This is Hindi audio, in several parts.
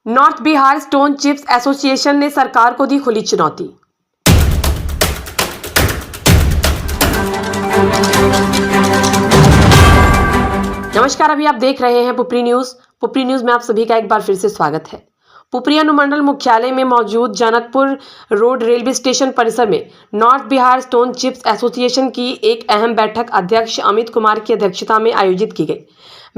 North Bihar stone chips association ने सरकार को दी खुली चुनौती। नमस्कार, अभी आप देख रहे हैं पुपरी न्यूज। पुपरी न्यूज में आप सभी का एक बार फिर से स्वागत है। पुपरी अनुमंडल मुख्यालय में मौजूद जनकपुर रोड रेलवे स्टेशन परिसर में north Bihar stone chips association की एक अहम बैठक अध्यक्ष अमित कुमार की अध्यक्षता में आयोजित की गई।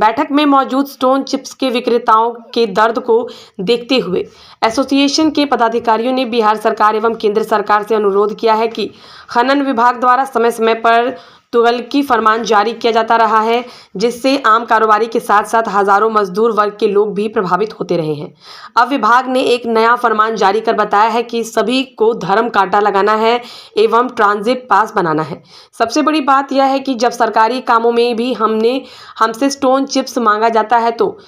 बैठक में मौजूद स्टोन चिप्स के विक्रेताओं के दर्द को देखते हुए एसोसिएशन के पदाधिकारियों ने बिहार सरकार एवं केंद्र सरकार से अनुरोध किया है कि खनन विभाग द्वारा समय समय पर तुगलकी फरमान जारी किया जाता रहा है, जिससे आम कारोबारी के साथ साथ हजारों मजदूर वर्ग के लोग भी प्रभावित होते रहे हैं। अब विभाग ने एक नया फरमान जारी कर बताया है कि सभी को धर्म कांटा लगाना है एवं ट्रांजिट पास बनाना है। सबसे बड़ी बात यह है कि जब सरकारी कामों में भी हमसे स्टोन चिप्स मांगा जाता है तो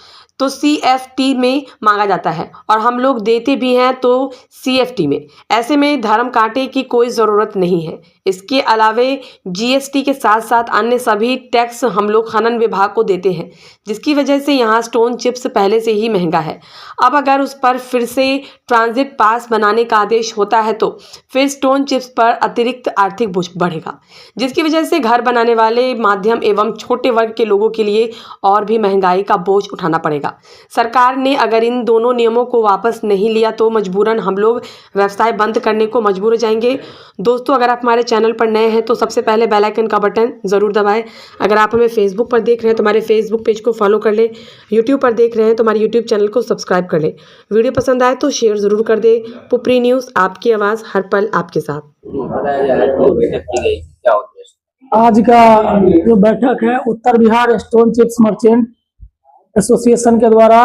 CFT में मांगा जाता है और हम लोग देते भी हैं तो CFT में। ऐसे में धर्म कांटे की कोई ज़रूरत नहीं है। इसके अलावे GST के साथ साथ अन्य सभी टैक्स हम लोग खनन विभाग को देते हैं, जिसकी वजह से यहाँ स्टोन चिप्स पहले से ही महंगा है। अब अगर उस पर फिर से ट्रांजिट पास बनाने का आदेश होता है तो फिर स्टोन चिप्स पर अतिरिक्त आर्थिक बोझ बढ़ेगा, जिसकी वजह से घर बनाने वाले माध्यम एवं छोटे वर्ग के लोगों के लिए और भी महंगाई का बोझ उठाना पड़ेगा। सरकार ने अगर इन दोनों नियमों को वापस नहीं लिया तो मजबूरन हम लोग व्यवसाय बंद करने को मजबूर हो जाएंगे। दोस्तों, अगर आप हमारे चैनल पर नए हैं तो सबसे पहले बेल आइकन का बटन ज़रूर दबाएं। अगर आप हमें फेसबुक पर देख रहे हैं तो हमारे फेसबुक पेज को फॉलो कर लें। यूट्यूब पर देख रहे हैं तो हमारे यूट्यूब चैनल को सब्सक्राइब कर लें। वीडियो पसंद आए तो शेयर ज़रूर कर दें। पुपरी न्यूज़, आपकी आवाज़ हर पल आपके साथ। आज का जो बैठक है Uttar Bihar stone chips merchant association के द्वारा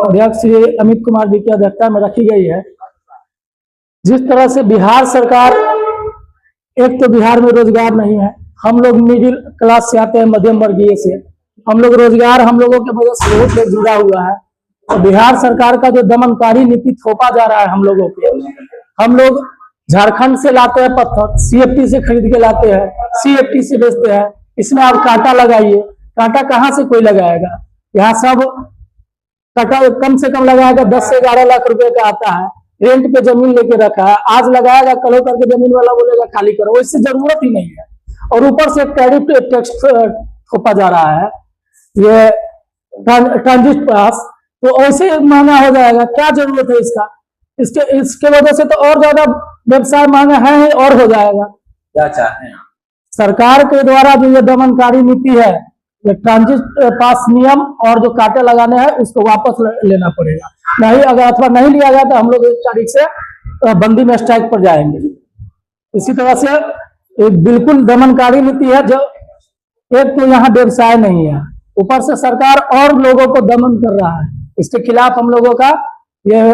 अध्यक्ष श्री अमित कुमार जी की अध्यक्षता में रखी गई है। जिस तरह से बिहार सरकार, एक तो बिहार में रोजगार नहीं है, हम लोग मिडिल क्लास से आते हैं, मध्यम वर्गीय से, हम लोग रोजगार हम लोगों के वजह से बहुत जुड़ा हुआ है। तो बिहार सरकार का जो दमनकारी नीति थोपा जा रहा है हम लोगों पे, हम लोग झारखंड से लाते हैं पत्थर, CFT से खरीद के लाते हैं, CFT से बेचते हैं। इसमें आप कांटा लगाइए, कांटा कहाँ से कोई लगाएगा? यहाँ सब कांटा कम से कम लगाएगा 10 से 11 लाख रुपए का आता है। रेंट पे जमीन लेके रखा है, आज लगाएगा कल करके जमीन वाला बोलेगा खाली करो, इससे जरूरत ही नहीं है। और ऊपर से टैरिफ टैक्स थोपा जा रहा है, ये ट्रांजिट पास, तो ऐसे महंगा हो जाएगा। क्या जरूरत है इसका? इसके वजह से तो और ज्यादा व्यवसाय महंगा है और हो जाएगा। क्या चाहते हैं सरकार के द्वारा जो ये दमनकारी नीति है, ये ट्रांजिट पास नियम और जो कांटे लगाने हैं उसको वापस लेना पड़ेगा। नहीं, अगर अथवा नहीं लिया गया तो हम लोग 1 तारीख से बंदी में स्ट्राइक पर जाएंगे। इसी तरह से एक बिल्कुल दमनकारी नीति है। जो एक तो यहाँ व्यवसाय नहीं है, ऊपर से सरकार और लोगों को दमन कर रहा है। इसके खिलाफ हम लोगों का ये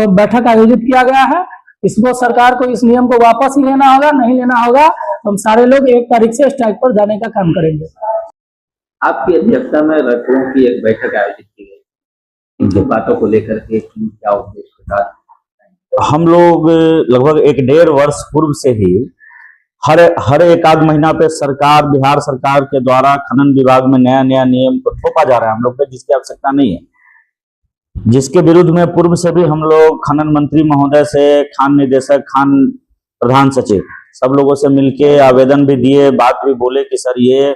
बैठक आयोजित किया गया है। इसको सरकार को इस नियम को वापस लेना होगा, नहीं लेना होगा तो हम सारे लोग 1 तारीख से स्ट्राइक पर जाने का काम करेंगे। आपकी अध्यक्षता में रखों की एक बैठक आयोजित की गई, इन बातों को लेकर के क्या उद्देश्य था? हम लोग लगभग 1.5 वर्ष पूर्व से ही हर एक आध महीना पे बिहार सरकार के द्वारा खनन विभाग में नया नया नियम को थोपा जा रहा है हम लोग पे, जिसकी आवश्यकता नहीं है, जिसके विरुद्ध में पूर्व से भी हम लोग खनन मंत्री महोदय से, खान निदेशक, खान प्रधान सचिव, सब लोगों से मिलके आवेदन भी दिए, बात भी बोले कि सर ये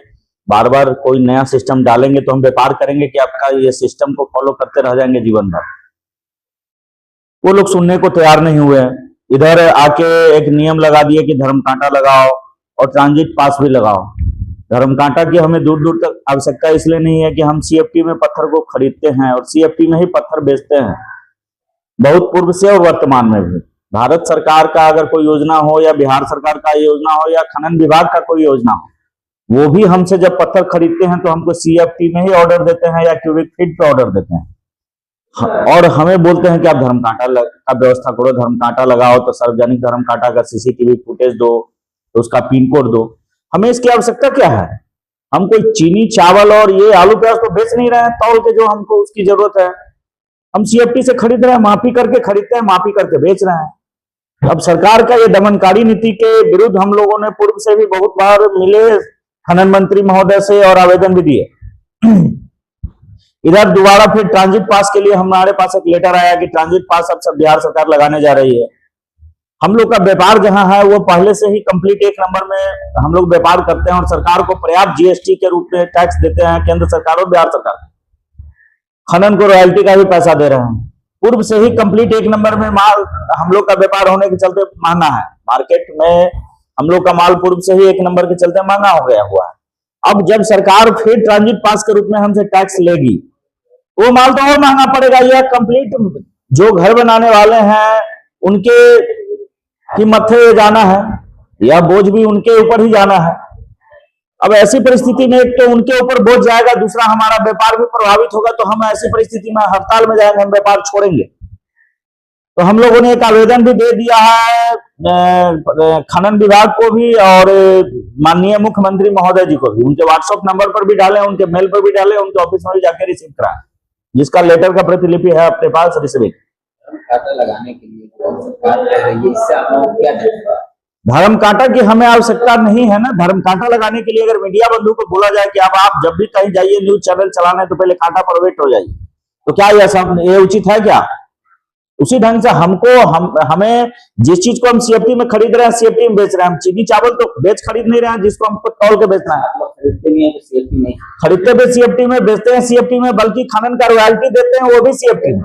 बार बार कोई नया सिस्टम डालेंगे तो हम व्यापार करेंगे कि आपका ये सिस्टम को फॉलो करते रह जाएंगे जीवन भर। वो लोग सुनने को तैयार नहीं हुए। इधर आके एक नियम लगा दिए कि धर्म कांटा लगाओ और ट्रांजिट पास भी लगाओ। धर्म कांटा की हमें दूर दूर तक आवश्यकता इसलिए नहीं है कि हम CFT में पत्थर को खरीदते हैं और CFT में ही पत्थर बेचते हैं, बहुत पूर्व से और वर्तमान में भी। भारत सरकार का अगर कोई योजना हो या बिहार सरकार का योजना हो या खनन विभाग का कोई योजना हो, वो भी हमसे जब पत्थर खरीदते हैं तो हमको CFT में ही ऑर्डर देते हैं या क्यूबिक फीट पे ऑर्डर देते हैं और हमें बोलते हैं कि आप धर्म कांटा का व्यवस्था करो, धर्म कांटा लगाओ, तो सार्वजनिक धर्म कांटा का CCTV फुटेज दो, तो उसका पिन कोड दो। हमें इसकी आवश्यकता क्या है? हम कोई चीनी, चावल और ये आलू प्याज तो बेच नहीं रहे हैं तौल के, जो हमको उसकी जरूरत है। हम CFT से खरीद रहे हैं, माफी करके खरीदते हैं, माफी करके बेच रहे हैं। अब सरकार का ये दमनकारी नीति के विरुद्ध हम लोगों ने पूर्व से भी बहुत बार मिले खनन मंत्री महोदय से और आवेदन भी दिए। इधर दोबारा फिर ट्रांजिट पास के लिए हमारे पास एक लेटर आया कि ट्रांजिट पास अब सब बिहार सरकार लगाने जा रही है। हम लोग का व्यापार जहां है वो पहले से ही कंप्लीट 1 नंबर में हम लोग व्यापार करते हैं और सरकार को पर्याप्त जीएसटी के रूप में टैक्स देते हैं, केंद्र सरकार और बिहार सरकार खनन को रॉयल्टी का भी पैसा दे रहे हैं। पूर्व से ही कंप्लीट 1 नंबर में माल हम लोग का व्यापार होने के चलते महंगा है। मार्केट में हम लोग का माल पूर्व से ही 1 नंबर के चलते महंगा हो गया हुआ है। अब जब सरकार फिर ट्रांजिट पास के रूप में हमसे टैक्स लेगी, वो माल तो और महंगा पड़ेगा। यह कंप्लीट जो घर बनाने वाले हैं उनके की मत्थे जाना है, यह बोझ भी उनके ऊपर ही जाना है। अब ऐसी परिस्थिति में एक तो उनके ऊपर बोझ जाएगा, दूसरा हमारा व्यापार भी प्रभावित होगा। तो हम ऐसी परिस्थिति में हड़ताल में जाएंगे, हम व्यापार छोड़ेंगे। तो हम लोगों ने एक आवेदन भी दे दिया है खनन विभाग को भी और माननीय मुख्यमंत्री महोदय जी को भी। उनके व्हाट्सएप नंबर पर भी डाले, उनके मेल पर भी डाले, उनके ऑफिस में भी जाकर रिसीव कराएं, जिसका लेटर का प्रतिलिपि है अपने पास रिसीविंग। कांटा लगाने के लिए सरकार कह रही है, इससे आप लोग क्या कहते हैं? धर्म कांटा की हमें आवश्यकता नहीं है ना। धर्म कांटा लगाने के लिए अगर मीडिया बंधु को बोला जाए कि अब आप जब भी कहीं जाइए न्यूज चैनल चलाने तो पहले कांटा पर वेट हो जाइए, तो क्या ये उचित है क्या? उसी ढंग से हमें जिस चीज को हम सीएफटी में खरीद रहे हैं सीएफटी में बेच रहे हैं। हम चीनी चावल तो बेच खरीद नहीं रहे हैं, जिसको हमको तौल के बेचना है। खरीदते भी हैं तो सीएफटी नहीं, खरीदते भी सीएफटी में, बेचते हैं सीएफटी में, बल्कि खनन का रॉयल्टी देते हैं वो भी सीएफटी में।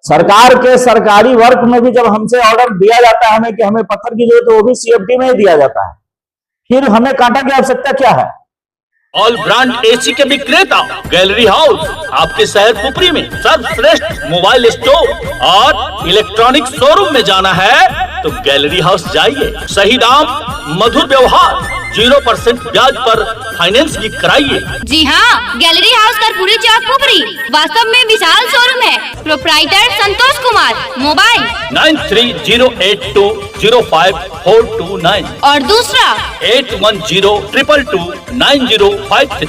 सरकार के सरकारी वर्क में भी जब हमसे ऑर्डर दिया जाता है हमें कि हमें पत्थर की जरूरत है, वो भी सीएफटी में ही दिया जाता है। फिर हमें कांटा की आवश्यकता क्या है? ऑल ब्रांड एसी के विक्रेता गैलरी हाउस आपके शहर पुपरी में सर्वश्रेष्ठ मोबाइल स्टोर और इलेक्ट्रॉनिक शोरूम में जाना है तो गैलरी हाउस जाइए। सही दाम, मधुर व्यवहार, 0% ब्याज पर फाइनेंस भी कराइए। जी हाँ, गैलरी हाउस कर्पूरी चौक पुपरी वास्तव में विशाल शोरूम है। प्रोप्राइटर संतोष कुमार, मोबाइल 9308205429 और दूसरा 8102229053।